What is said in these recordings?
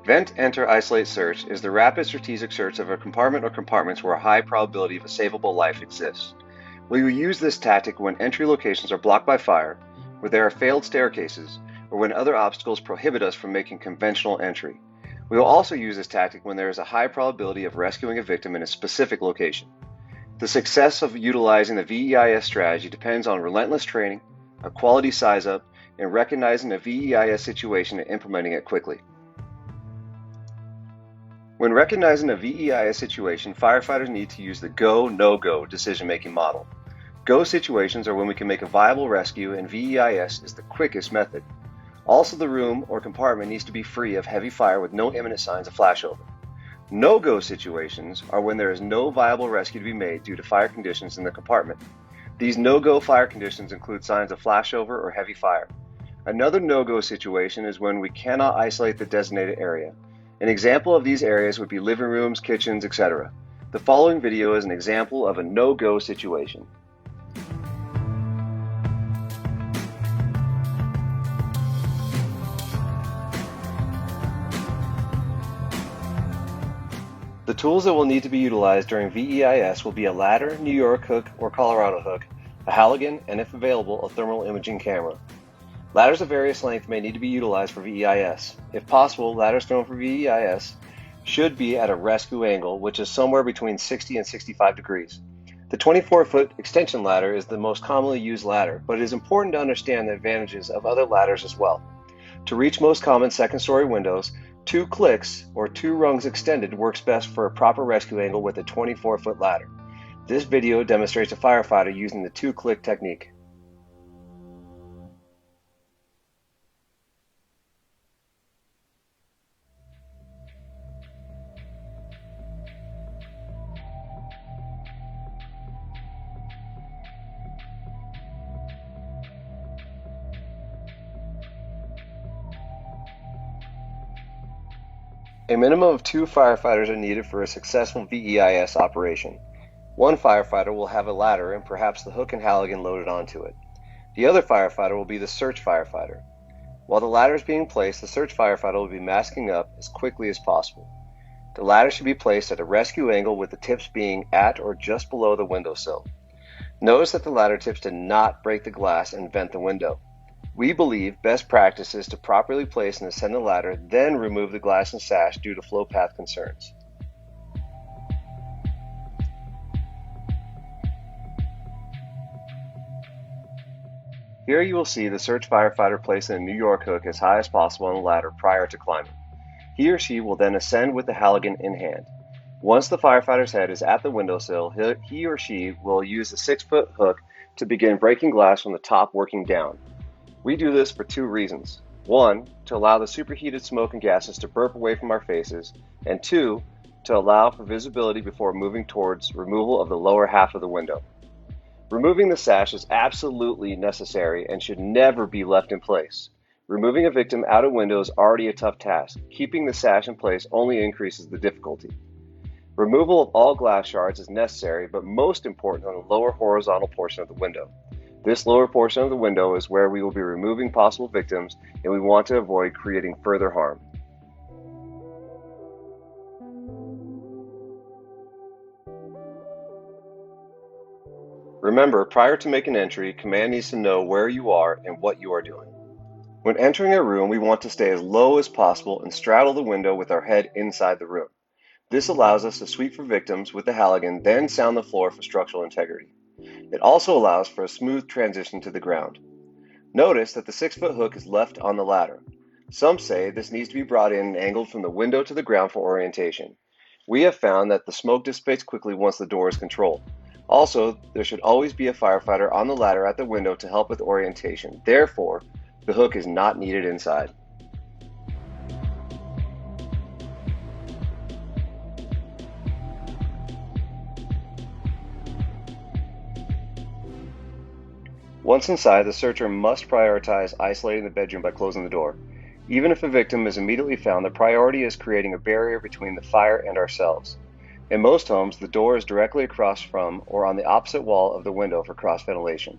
Vent, enter, isolate search is the rapid strategic search of a compartment or compartments where a high probability of a savable life exists. We will use this tactic when entry locations are blocked by fire, where there are failed staircases, or when other obstacles prohibit us from making conventional entry. We will also use this tactic when there is a high probability of rescuing a victim in a specific location. The success of utilizing the VEIS strategy depends on relentless training, a quality size-up, and recognizing a VEIS situation and implementing it quickly. When recognizing a VEIS situation, firefighters need to use the go, no-go decision-making model. Go situations are when we can make a viable rescue, and VEIS is the quickest method. Also, the room or compartment needs to be free of heavy fire with no imminent signs of flashover. No-go situations are when there is no viable rescue to be made due to fire conditions in the compartment. These no-go fire conditions include signs of flashover or heavy fire. Another no-go situation is when we cannot isolate the designated area. An example of these areas would be living rooms, kitchens, etc. The following video is an example of a no-go situation. The tools that will need to be utilized during VEIS will be a ladder, New York hook, or Colorado hook, a Halligan, and if available, a thermal imaging camera. Ladders of various length may need to be utilized for VEIS. If possible, ladders thrown for VEIS should be at a rescue angle, which is somewhere between 60 and 65 degrees. The 24-foot extension ladder is the most commonly used ladder, but it is important to understand the advantages of other ladders as well. To reach most common second-story windows, 2 clicks or 2 rungs extended works best for a proper rescue angle with a 24-foot ladder. This video demonstrates a firefighter using the 2-click technique. A minimum of 2 firefighters are needed for a successful VEIS operation. One firefighter will have a ladder and perhaps the hook and Halligan loaded onto it. The other firefighter will be the search firefighter. While the ladder is being placed, the search firefighter will be masking up as quickly as possible. The ladder should be placed at a rescue angle with the tips being at or just below the windowsill. Notice that the ladder tips do not break the glass and vent the window. We believe best practice is to properly place and ascend the ladder, then remove the glass and sash due to flow path concerns. Here you will see the search firefighter placing a New York hook as high as possible on the ladder prior to climbing. He or she will then ascend with the Halligan in hand. Once the firefighter's head is at the windowsill, he or she will use the 6-foot hook to begin breaking glass from the top working down. We do this for 2 reasons. 1, to allow the superheated smoke and gases to burp away from our faces, and 2, to allow for visibility before moving towards removal of the lower half of the window. Removing the sash is absolutely necessary and should never be left in place. Removing a victim out a window is already a tough task. Keeping the sash in place only increases the difficulty. Removal of all glass shards is necessary, but most important on the lower horizontal portion of the window. This lower portion of the window is where we will be removing possible victims, and we want to avoid creating further harm. Remember, prior to making entry, command needs to know where you are and what you are doing. When entering a room, we want to stay as low as possible and straddle the window with our head inside the room. This allows us to sweep for victims with the Halligan, then sound the floor for structural integrity. It also allows for a smooth transition to the ground. Notice that the 6-foot hook is left on the ladder. Some say this needs to be brought in and angled from the window to the ground for orientation. We have found that the smoke dissipates quickly once the door is controlled. Also, there should always be a firefighter on the ladder at the window to help with orientation. Therefore, the hook is not needed inside. Once inside, the searcher must prioritize isolating the bedroom by closing the door. Even if a victim is immediately found, the priority is creating a barrier between the fire and ourselves. In most homes, the door is directly across from or on the opposite wall of the window for cross ventilation.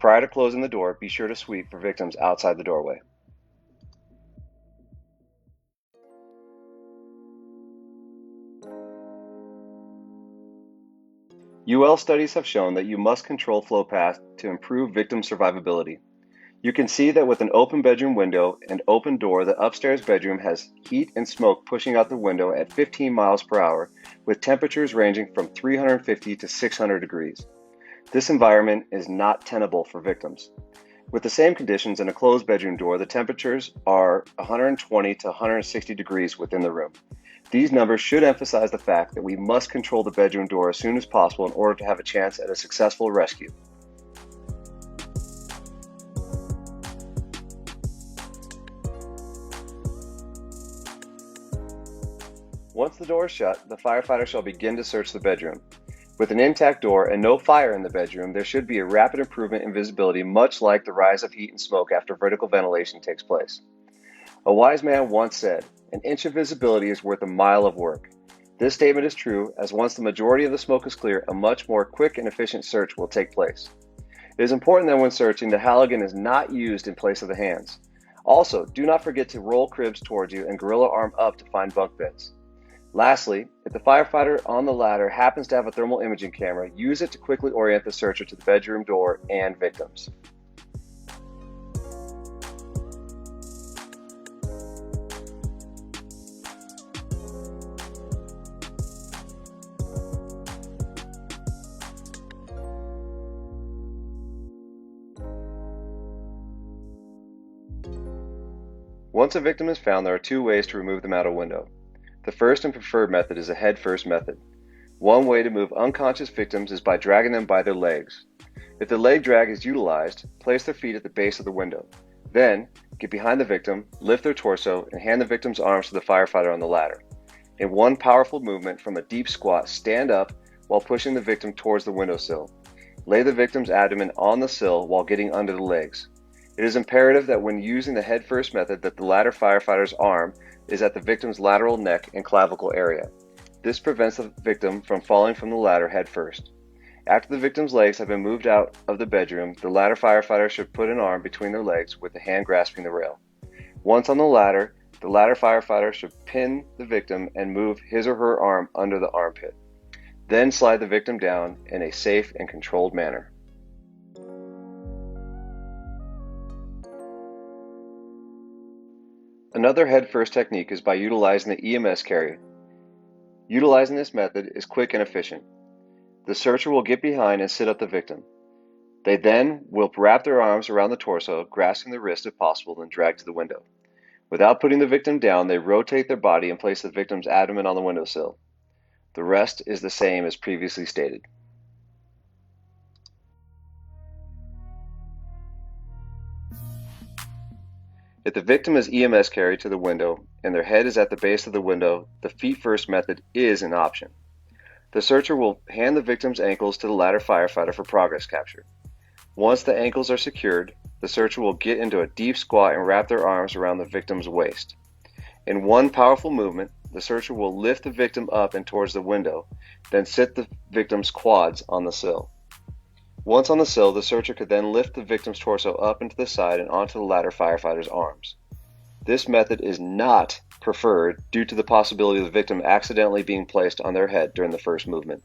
Prior to closing the door, be sure to sweep for victims outside the doorway. UL studies have shown that you must control flow paths to improve victim survivability. You can see that with an open bedroom window and open door, the upstairs bedroom has heat and smoke pushing out the window at 15 miles per hour, with temperatures ranging from 350 to 600 degrees. This environment is not tenable for victims. With the same conditions in a closed bedroom door, the temperatures are 120 to 160 degrees within the room. These numbers should emphasize the fact that we must control the bedroom door as soon as possible in order to have a chance at a successful rescue. Once the door is shut, the firefighter shall begin to search the bedroom. With an intact door and no fire in the bedroom, there should be a rapid improvement in visibility, much like the rise of heat and smoke after vertical ventilation takes place. A wise man once said, "An inch of visibility is worth a mile of work." This statement is true, as once the majority of the smoke is clear, a much more quick and efficient search will take place. It is important that when searching, the Halligan is not used in place of the hands. Also, do not forget to roll cribs towards you and gorilla arm up to find bunk beds. Lastly, if the firefighter on the ladder happens to have a thermal imaging camera, use it to quickly orient the searcher to the bedroom door and victims. Once a victim is found, there are two ways to remove them out a window. The first and preferred method is a head-first method. One way to move unconscious victims is by dragging them by their legs. If the leg drag is utilized, place their feet at the base of the window. Then, get behind the victim, lift their torso, and hand the victim's arms to the firefighter on the ladder. In one powerful movement from a deep squat, stand up while pushing the victim towards the windowsill. Lay the victim's abdomen on the sill while getting under the legs. It is imperative that when using the head-first method that the ladder firefighter's arm is at the victim's lateral neck and clavicle area. This prevents the victim from falling from the ladder head first. After the victim's legs have been moved out of the bedroom, the ladder firefighter should put an arm between their legs with the hand grasping the rail. Once on the ladder firefighter should pin the victim and move his or her arm under the armpit. Then slide the victim down in a safe and controlled manner. Another head-first technique is by utilizing the EMS carrier. Utilizing this method is quick and efficient. The searcher will get behind and sit up the victim. They then will wrap their arms around the torso, grasping the wrist if possible, and drag to the window. Without putting the victim down, they rotate their body and place the victim's abdomen on the windowsill. The rest is the same as previously stated. If the victim is EMS carried to the window and their head is at the base of the window, the feet-first method is an option. The searcher will hand the victim's ankles to the ladder firefighter for progress capture. Once the ankles are secured, the searcher will get into a deep squat and wrap their arms around the victim's waist. In one powerful movement, the searcher will lift the victim up and towards the window, then sit the victim's quads on the sill. Once on the sill, the searcher could then lift the victim's torso up into the side and onto the ladder firefighter's arms. This method is not preferred due to the possibility of the victim accidentally being placed on their head during the first movement.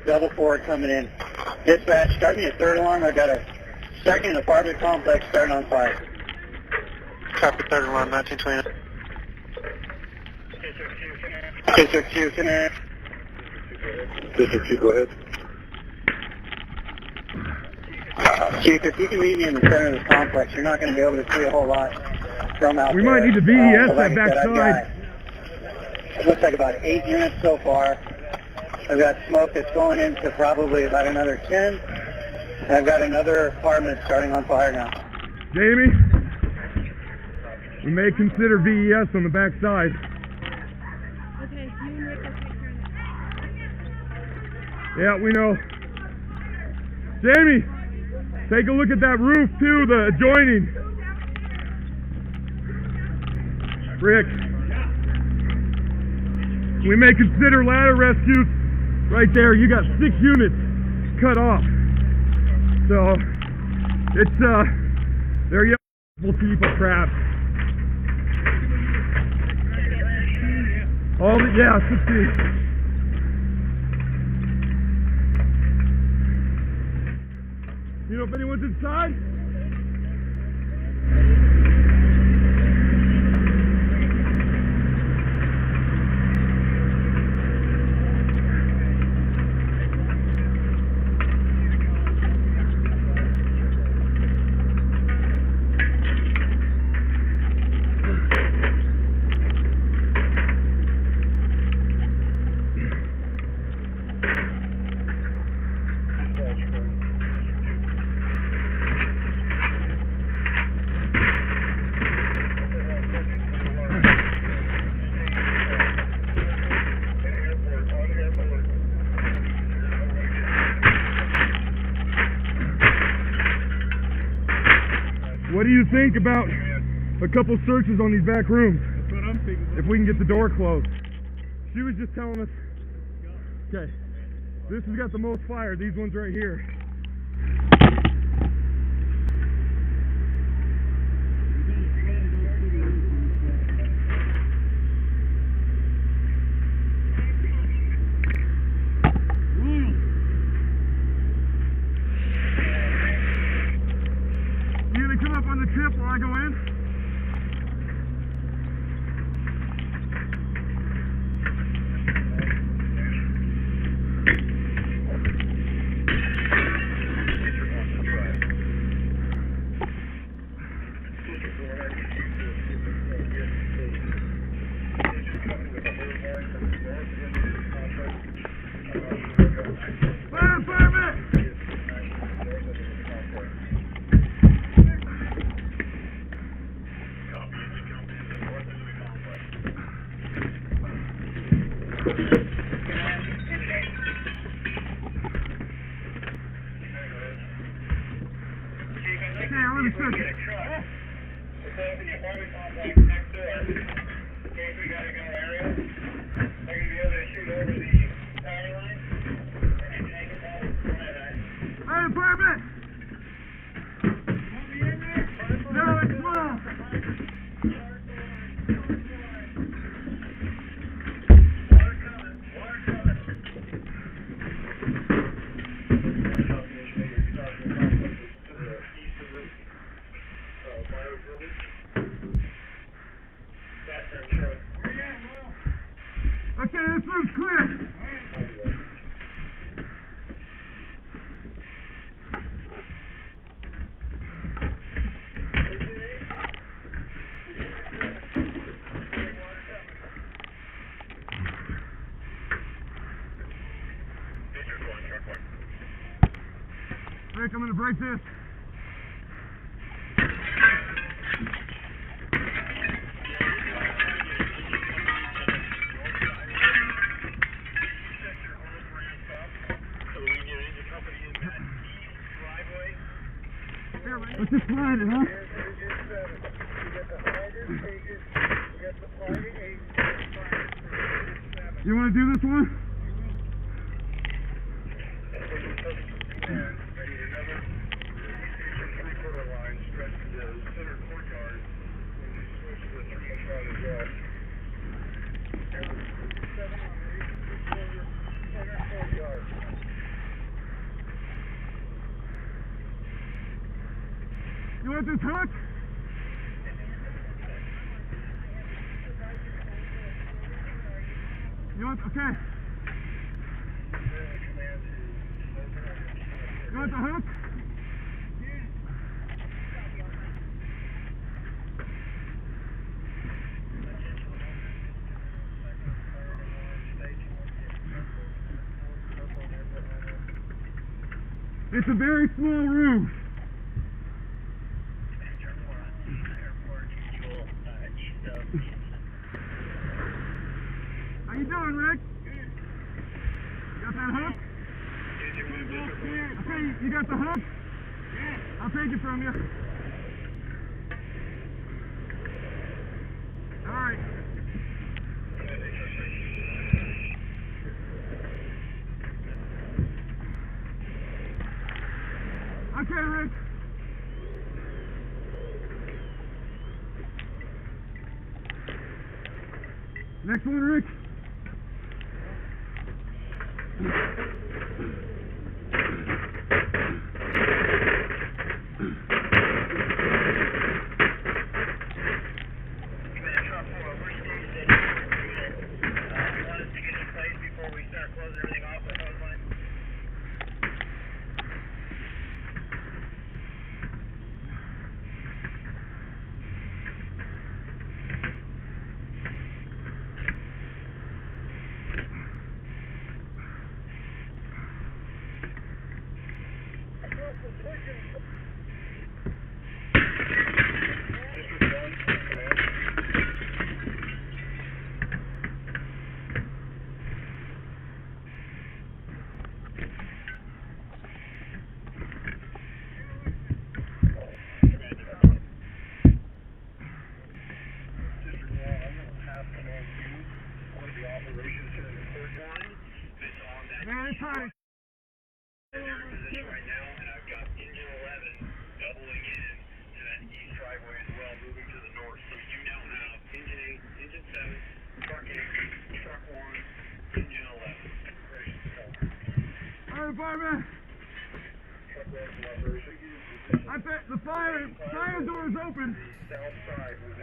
Double forward coming in. Dispatch, start me a third alarm. I've got a second apartment complex starting on fire. Copy, third alarm, 1920. District 2, come in. District 2, go ahead. Chief, if you can meet me in the center of the complex, you're not going to be able to see a whole lot from out We there. might need to VES Like that I back said, side. It looks like about 8 units so far. I've got smoke that's going into probably about another 10. And I've got another apartment starting on fire now. Jamie, we may consider VES on the back side. Okay, you and Rick will take care of that. Yeah, we know. Jamie, take a look at that roof too, the adjoining. Rick, we may consider ladder rescues right there. You got 6 units cut off. So, it's, they're young people trapped. All the, yeah, 16. You know if anyone's inside? What do you think about a couple searches on these back rooms? That's what I'm thinking. If we can get the door closed. She was just telling us, okay, this has got the most fire, these ones right here. You gonna come up on the tip while I go in? Fire department! Okay, let me search it. Fire department! No, it's small. Okay, this room's clear. Rick, I'm gonna break this. Let's just slide it, huh? You want to do this one? You want this hook? You want, okay. You want the hook? It's a very small room. How you doing, Rick? You got that hook? Okay, you got the hook? I'll take it from you. Alright. Okay, Rick. Next one, Rick. Man, it's hot. They're in position right now, and I've got engine 11 doubling in to that east driveway as well, moving to the north. So you now have engine 8, engine 7, truck 8, truck 1, engine 11. Alright, fireman. Truck 1 is in operation. I bet the fire door is open. The south side was